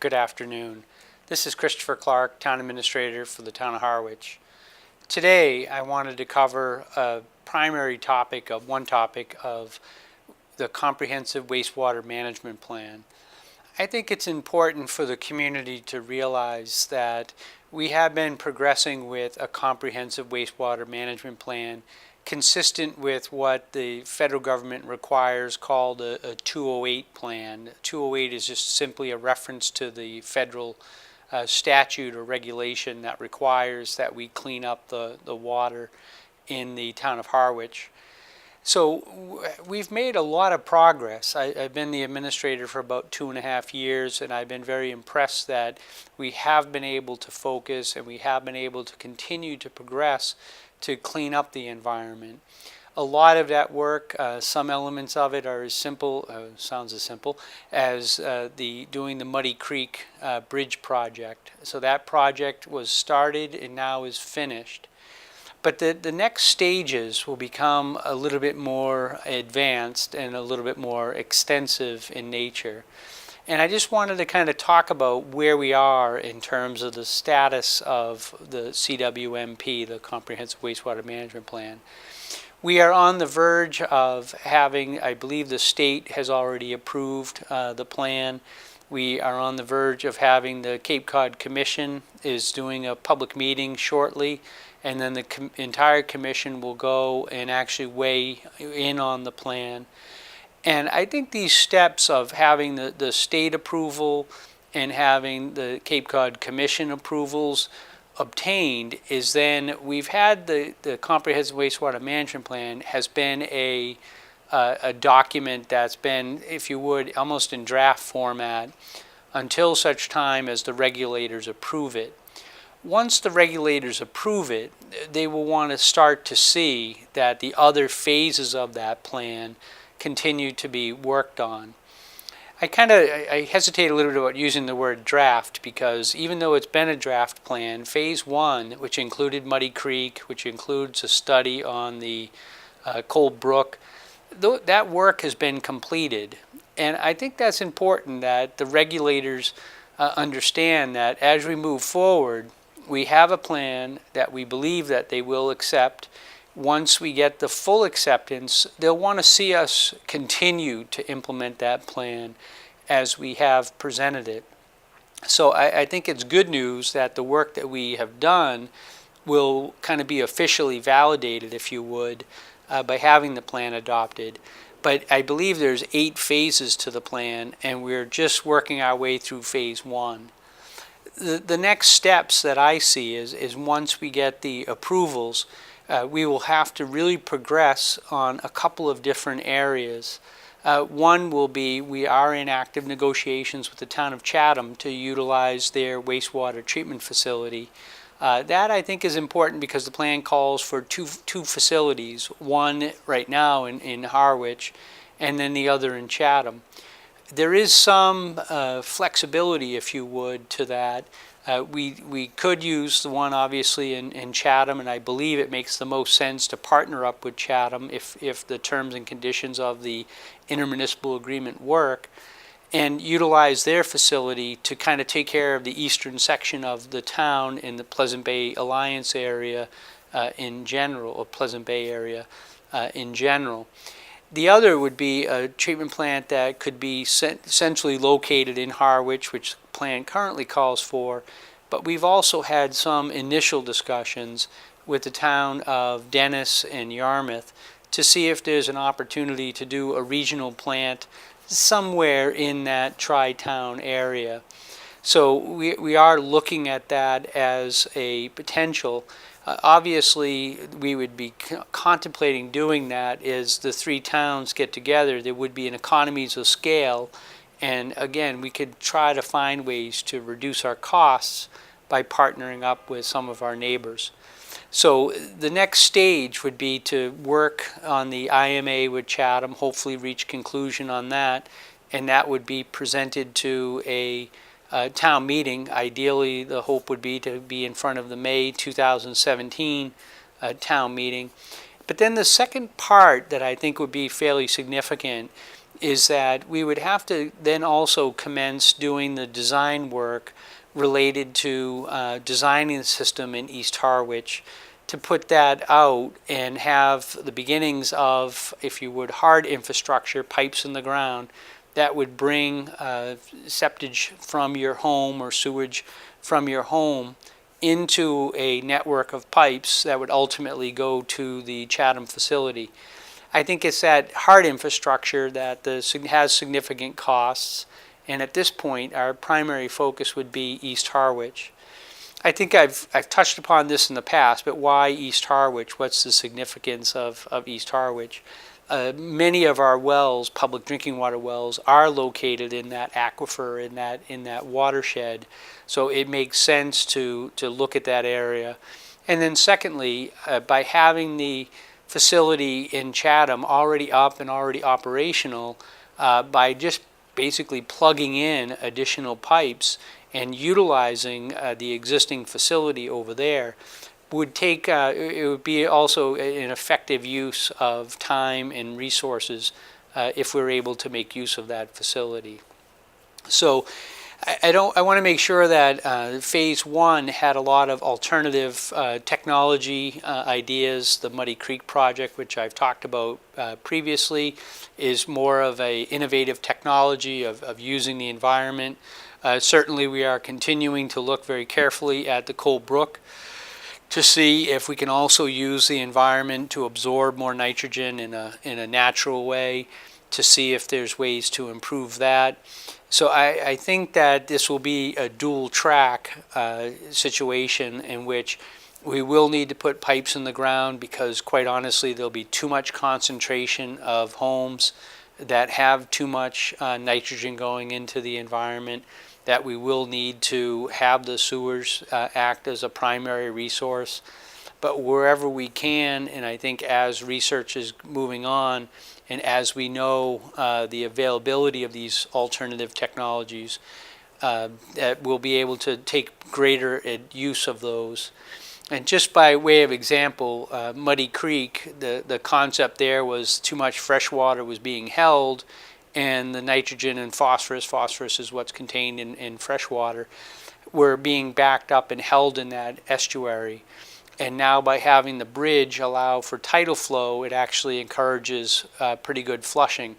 Good afternoon. This is Christopher Clark, Town Administrator for the Town of Harwich. Today I wanted to cover a primary topic of the Comprehensive Wastewater Management Plan. I think it's important for the community to realize that we have been progressing with a comprehensive wastewater management plan consistent with what the federal government requires, called a 208 plan. 208 is just simply a reference to the federal statute or regulation that requires that we clean up the water in the town of Harwich. So we've made a lot of progress. I've been the administrator for about 2.5 years, and I've been very impressed that we have been able to focus and we have been able to continue to progress to clean up the environment. A lot of that work, some elements of it are as simple, sounds as simple, as doing the Muddy Creek Bridge project. So that project was started and now is finished. But the next stages will become a little bit more advanced and a little bit more extensive in nature. And I just wanted to kind of talk about where we are in terms of the status of the CWMP, the Comprehensive Wastewater Management Plan. We are on the verge of having, I believe the state has already approved the plan. We are on the verge of having the Cape Cod Commission is doing a public meeting shortly, and then the entire commission will go and actually weigh in on the plan. And I think these steps of having the state approval and having the Cape Cod Commission approvals obtained is then we've had the Comprehensive Wastewater Management Plan has been a document that's been, if you would, almost in draft format until such time as the regulators approve it. Once the regulators approve it, they will want to start to see that the other phases of that plan continue to be worked on. I hesitate a little bit about using the word draft, because even though it's been a draft plan, phase one, which included Muddy Creek, which includes a study on the Cold Brook, that work has been completed. And I think that's important that the regulators understand that as we move forward, we have a plan that we believe that they will accept. Once we get the full acceptance, they'll want to see us continue to implement that plan as we have presented it. So I think it's good news that the work that we have done will kind of be officially validated, if you would, by having the plan adopted. But I believe there's 8 phases to the plan, and we're just working our way through phase 1. The next steps that I see is once we get the approvals, we will have to really progress on a couple of different areas. One will be, we are in active negotiations with the town of Chatham to utilize their wastewater treatment facility. That I think is important because the plan calls for two facilities, one right now in Harwich and then the other in Chatham. There is some flexibility, if you would, to that. We could use the one obviously in Chatham, and I believe it makes the most sense to partner up with Chatham if the terms and conditions of the intermunicipal agreement work, and utilize their facility to kind of take care of the eastern section of the town in the Pleasant Bay Alliance area in general, or Pleasant Bay area in general. The other would be a treatment plant that could be centrally located in Harwich, which the plan currently calls for, but we've also had some initial discussions with the town of Dennis and Yarmouth to see if there's an opportunity to do a regional plant somewhere in that tri-town area. So we are looking at that as a potential. Obviously, we would be contemplating doing that as the 3 towns get together. There would be an economies of scale, and again, we could try to find ways to reduce our costs by partnering up with some of our neighbors. So the next stage would be to work on the IMA with Chatham, hopefully reach conclusion on that, and that would be presented to a town meeting. Ideally, the hope would be to be in front of the May 2017 town meeting. But then the second part that I think would be fairly significant is that we would have to then also commence doing the design work related to designing the system in East Harwich, to put that out and have the beginnings of, if you would, hard infrastructure, pipes in the ground, that would bring septage from your home or sewage from your home into a network of pipes that would ultimately go to the Chatham facility. I think it's that hard infrastructure that has significant costs, and at this point our primary focus would be East Harwich. I think I've touched upon this in the past, but why East Harwich? What's the significance of East Harwich? Many of our wells, public drinking water wells, are located in that aquifer, in that watershed, so it makes sense to look at that area. And then secondly, by having the facility in Chatham already up and already operational, by just basically plugging in additional pipes and utilizing the existing facility over there, would take, it would be also an effective use of time and resources if we're able to make use of that facility. So I want to make sure that phase one had a lot of alternative technology ideas. The Muddy Creek project, which I've talked about previously, is more of a innovative technology of using the environment. Certainly we are continuing to look very carefully at the Coal Brook to see if we can also use the environment to absorb more nitrogen in a natural way, to see if there's ways to improve that. So I think that this will be a dual track situation in which we will need to put pipes in the ground, because quite honestly there'll be too much concentration of homes that have too much nitrogen going into the environment, that we will need to have the sewers act as a primary resource. But wherever we can, and I think as research is moving on, and as we know the availability of these alternative technologies, that we'll be able to take greater use of those. And just by way of example, Muddy Creek, the concept there was too much fresh water was being held, and the nitrogen and phosphorus is what's contained in fresh water, were being backed up and held in that estuary. And now by having the bridge allow for tidal flow, it actually encourages pretty good flushing.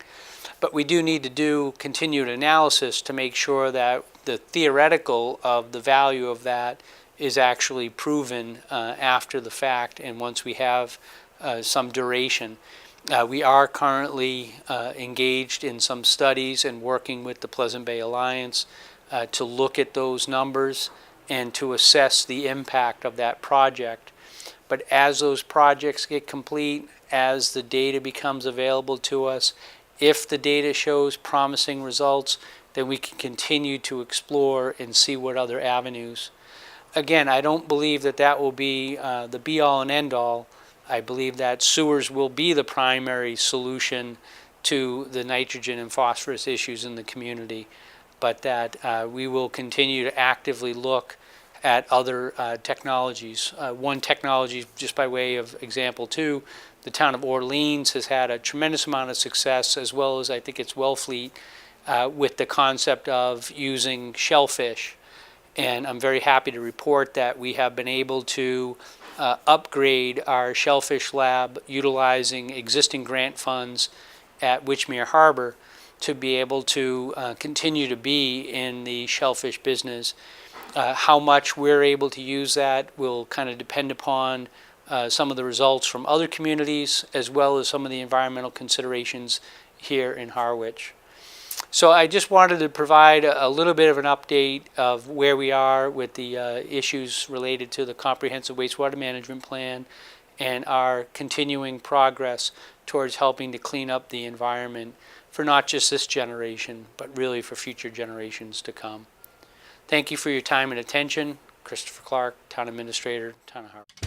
But we do need to do continued analysis to make sure that the theoretical of the value of that is actually proven after the fact, and once we have some duration. We are currently engaged in some studies and working with the Pleasant Bay Alliance to look at those numbers and to assess the impact of that project. But as those projects get complete, as the data becomes available to us, if the data shows promising results, then we can continue to explore and see what other avenues. Again, I don't believe that that will be the be-all and end-all. I believe that sewers will be the primary solution to the nitrogen and phosphorus issues in the community, but that we will continue to actively look at other technologies. One technology, just by way of example too, the town of Orleans has had a tremendous amount of success, as well as I think it's Wellfleet, with the concept of using shellfish. And I'm very happy to report that we have been able to upgrade our shellfish lab utilizing existing grant funds at Witchmere Harbor to be able to continue to be in the shellfish business. How much we're able to use that will kind of depend upon some of the results from other communities, as well as some of the environmental considerations here in Harwich. So I just wanted to provide a little bit of an update of where we are with the issues related to the Comprehensive Wastewater Management Plan and our continuing progress towards helping to clean up the environment for not just this generation, but really for future generations to come. Thank you for your time and attention. Christopher Clark, Town Administrator, Town of Harwich.